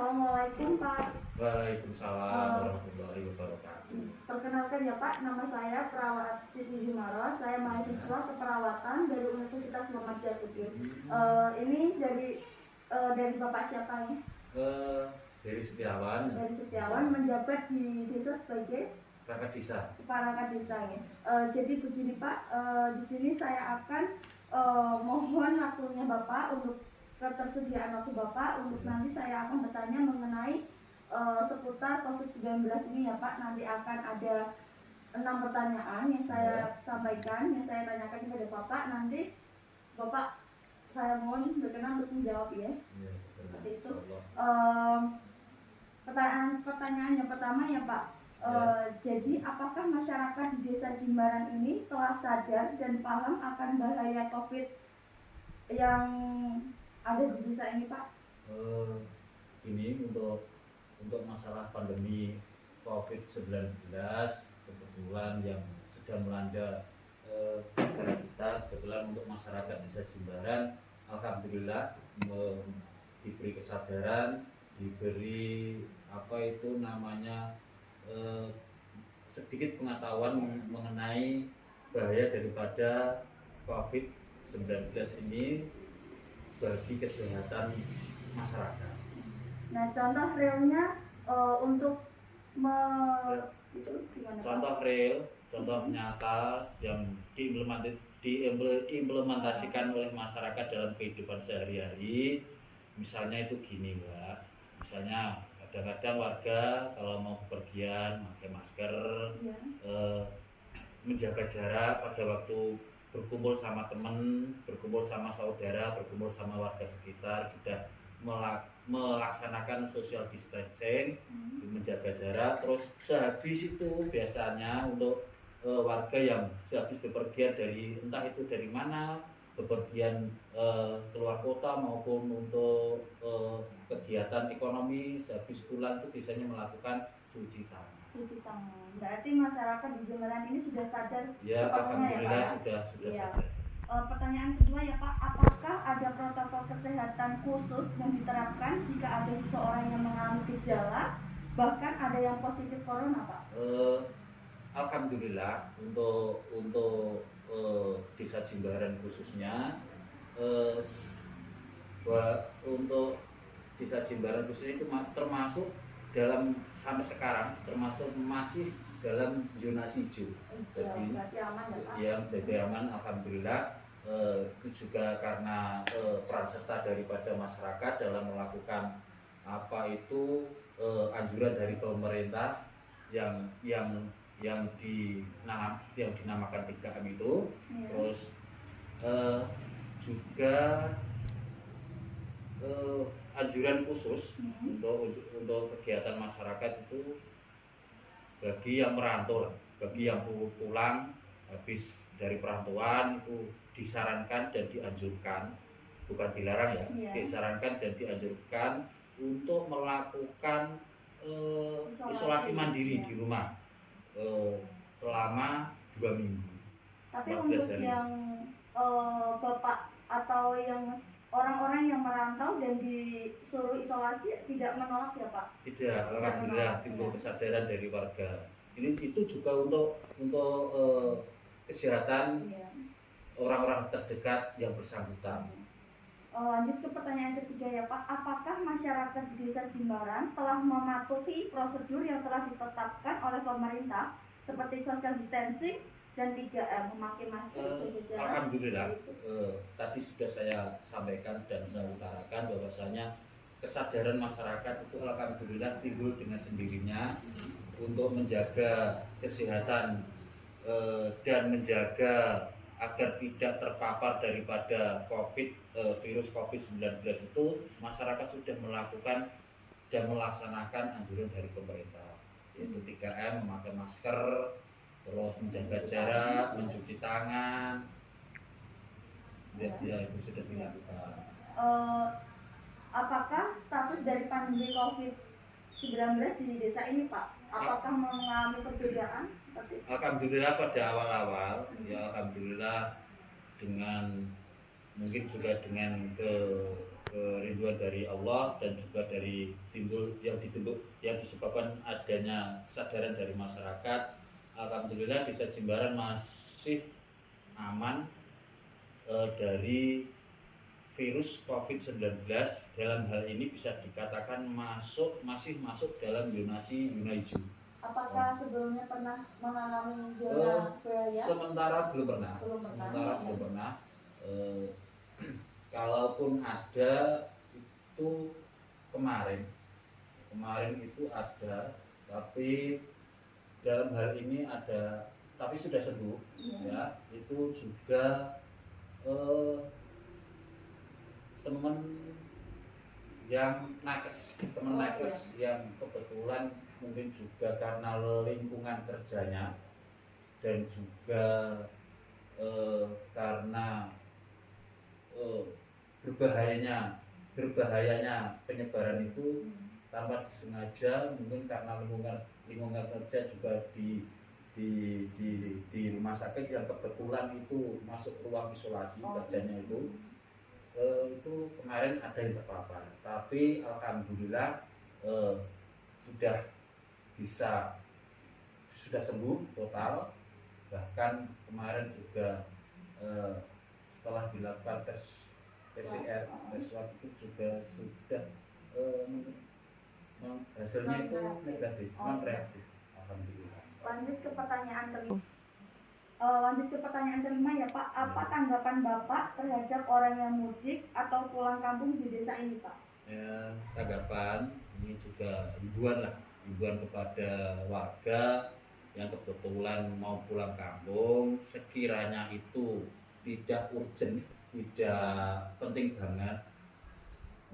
Assalamualaikum Pak. Waalaikumsalam warahmatullahi wabarakatuh. Perkenalkan ya Pak, nama saya Perawat Siti Jumaro. Saya mahasiswa keperawatan dari Universitas Muhammad Jatuh. Ini dari Bapak siapa nih? Dari Setiawan. Dari Setiawan, menjabat di desa sebagai Perangkat desa. perangkat desa ya. Jadi begini Pak, di sini saya akan mohon waktunya Bapak untuk ketersediaan waktu Bapak untuk nanti saya akan bertanya mengenai seputar COVID-19 ini ya Pak. Nanti akan ada 6 pertanyaan yang saya sampaikan, yang saya tanyakan kepada Bapak. Nanti Bapak saya mohon berkenan untuk menjawab ya. Seperti itu. Pertanyaan yang pertama ya Pak. Jadi apakah masyarakat di desa Jimbaran ini telah sadar dan paham akan bahaya COVID yang ada di desa ini Pak? Ini untuk masalah pandemi COVID-19 kebetulan yang sedang melanda negara kita, kebetulan untuk masyarakat desa Jimbaran, alhamdulillah diberi kesadaran, diberi sedikit pengetahuan mengenai bahaya daripada COVID-19 ini bagi kesehatan masyarakat. Nah, contoh realnya untuk contoh nyata yang diimplementasikan oleh masyarakat dalam kehidupan sehari-hari, misalnya itu gini Mbak, misalnya kadang-kadang warga kalau mau bepergian pakai masker, ya. Menjaga jarak pada waktu berkumpul sama teman, berkumpul sama saudara, berkumpul sama warga sekitar, sudah melaksanakan social distancing, menjaga jarak. Terus sehabis itu biasanya untuk warga yang sehabis bepergian entah itu dari mana, bepergian keluar kota maupun untuk kegiatan ekonomi, sehabis pulang itu biasanya melakukan cuci tangan. Berarti masyarakat di Jimbaran ini sudah sadar? Ya, alhamdulillah ya, sudah ya. sadar. Pertanyaan kedua ya Pak, apakah ada protokol kesehatan khusus yang diterapkan jika ada seseorang yang mengalami gejala, bahkan ada yang positif corona Pak? Alhamdulillah untuk desa Jimbaran khususnya, untuk desa Jimbaran khususnya itu termasuk dalam sampai sekarang termasuk masih dalam zonasi hijau. Jadi aman ya Pak? Ya, jadi aman alhamdulillah. Itu juga karena peran serta daripada masyarakat dalam melakukan anjuran dari pemerintah yang dinamakan 3M itu. Ya. Terus juga anjuran khusus untuk kegiatan masyarakat itu bagi yang merantau, bagi yang pulang habis dari perantauan itu disarankan dan dianjurkan, bukan dilarang ya, disarankan dan dianjurkan untuk melakukan isolasi mandiri di rumah selama 2 minggu. Tapi untuk yang Bapak atau yang orang-orang yang merantau dan disuruh isolasi tidak menolak ya Pak? Tidak, alhamdulillah timbul kesadaran dari warga. Itu juga untuk kesehatan orang-orang terdekat yang bersangkutan. Lanjut ke pertanyaan ketiga ya Pak, apakah masyarakat di desa Jimbaran telah mematuhi prosedur yang telah ditetapkan oleh pemerintah seperti social distancing dan 3M, memakai masker? Alhamdulillah, tadi sudah saya sampaikan dan saya utarakan bahwasanya kesadaran masyarakat itu alhamdulillah timbul dengan sendirinya untuk menjaga kesehatan dan menjaga agar tidak terpapar daripada virus COVID-19 itu. Masyarakat sudah melakukan dan melaksanakan anjuran dari pemerintah, yaitu 3M, memakai masker, terus menjaga jarak, mencuci tangan, ya itu sudah dilakukan. Apakah status dari pandemi COVID-19 di desa ini Pak? Apakah mengalami perbedaan? Alhamdulillah pada awal-awal, ya alhamdulillah mungkin juga dengan kerinduan dari Allah dan juga dari timbul yang disebabkan adanya kesadaran dari masyarakat. Alhamdulillah Desa Jimbaran masih aman dari virus COVID-19. Dalam hal ini bisa dikatakan masih masuk dalam zonasi zona hijau. Apakah sebelumnya pernah mengalami zona bahaya? Sementara belum pernah. Belum pernah. Kalaupun ada itu kemarin itu ada, tapi dalam hal ini ada, tapi sudah sembuh ya. Itu juga teman yang nakes yang kebetulan mungkin juga karena lingkungan kerjanya dan juga karena berbahayanya penyebaran itu tanpa disengaja, mungkin karena lingkungan kerja juga di rumah sakit yang kebetulan itu masuk ruang isolasi kerjanya itu kemarin ada yang terpapar, tapi alhamdulillah sudah sembuh total. Bahkan kemarin juga setelah dilakukan tes PCR, tes swab itu juga sudah hasilnya itu negatif, non reaktif. Alhamdulillah. Lanjut ke pertanyaan kelima ya Pak. Apa tanggapan Bapak terhadap orang yang mudik atau pulang kampung di desa ini Pak? Ya, tanggapan ini juga himbauan kepada warga yang kebetulan mau pulang kampung, sekiranya itu tidak urgent, tidak penting banget,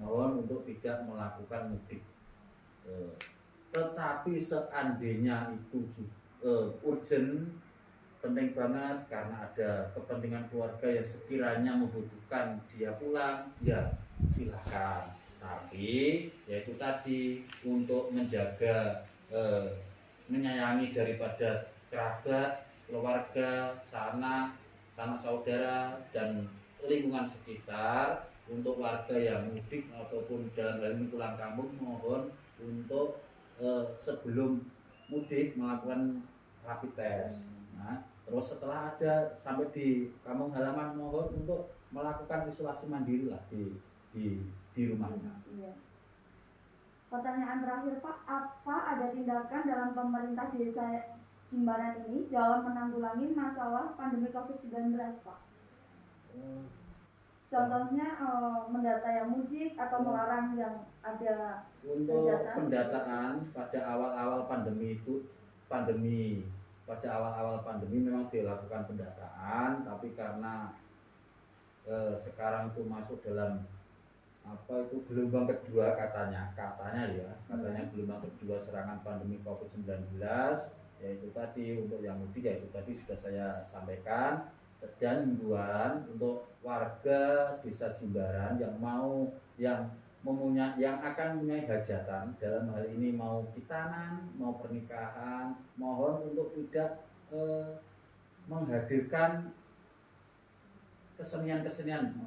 mohon untuk tidak melakukan mudik. Tetapi seandainya itu urgent, penting banget karena ada kepentingan keluarga yang sekiranya membutuhkan dia pulang, ya silakan. Tapi yaitu tadi, untuk menjaga menyayangi daripada kerabat, keluarga, sanak saudara dan lingkungan sekitar. Untuk warga yang mudik ataupun dalam hal ini pulang kampung, mohon untuk sebelum mudik melakukan rapid test. Nah, terus setelah ada sampai di kampung halaman, mohon untuk melakukan isolasi mandiri lah di rumahnya. Iya. Pertanyaan terakhir Pak, apa ada tindakan dalam pemerintah desa Jimbaran ini dalam menanggulangi masalah pandemi COVID-19 Pak? Contohnya mendata yang mudik atau melarang yang ada untuk kegiatan. Pendataan pada awal-awal pandemi memang dilakukan pendataan, tapi karena sekarang itu masuk dalam gelombang kedua katanya gelombang kedua serangan pandemi COVID-19, yaitu tadi untuk yang mudik, yaitu tadi sudah saya sampaikan, dan himbauan untuk warga desa Jimbaran yang akan mempunyai hajatan, dalam hal ini mau khitanan, mau pernikahan, mohon untuk tidak menghadirkan kesenian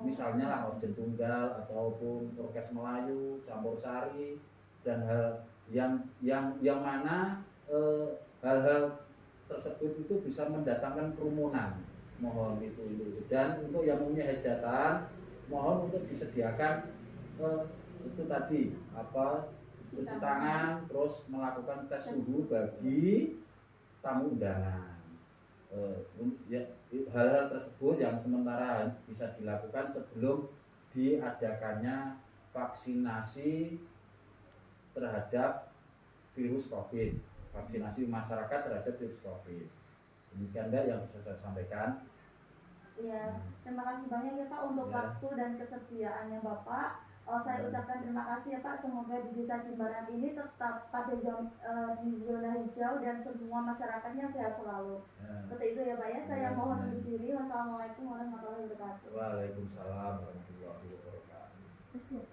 misalnya lah organ tunggal ataupun orkes Melayu, campur sari, dan hal yang mana hal-hal tersebut itu bisa mendatangkan kerumunan. Mohon itu. Dan untuk yang mempunyai hajatan, mohon untuk disediakan itu tadi cuci tangan, terus melakukan tes suhu bagi tamu undangan. Hal-hal tersebut yang sementara bisa dilakukan sebelum diadakannya vaksinasi terhadap virus COVID, vaksinasi masyarakat terhadap virus COVID. Demikian yang bisa saya sampaikan. Iya, terima kasih banyak ya Pak untuk waktu dan kesediaannya Bapak. Saya ucapkan terima kasih ya Pak. Semoga di desa Jimbaran ini tetap pada di zona hijau dan semua masyarakatnya sehat selalu. Seperti itu ya Pak ya. Saya mohon undur diri. Wassalamualaikum warahmatullahi wabarakatuh. Waalaikumsalam warahmatullahi wabarakatuh.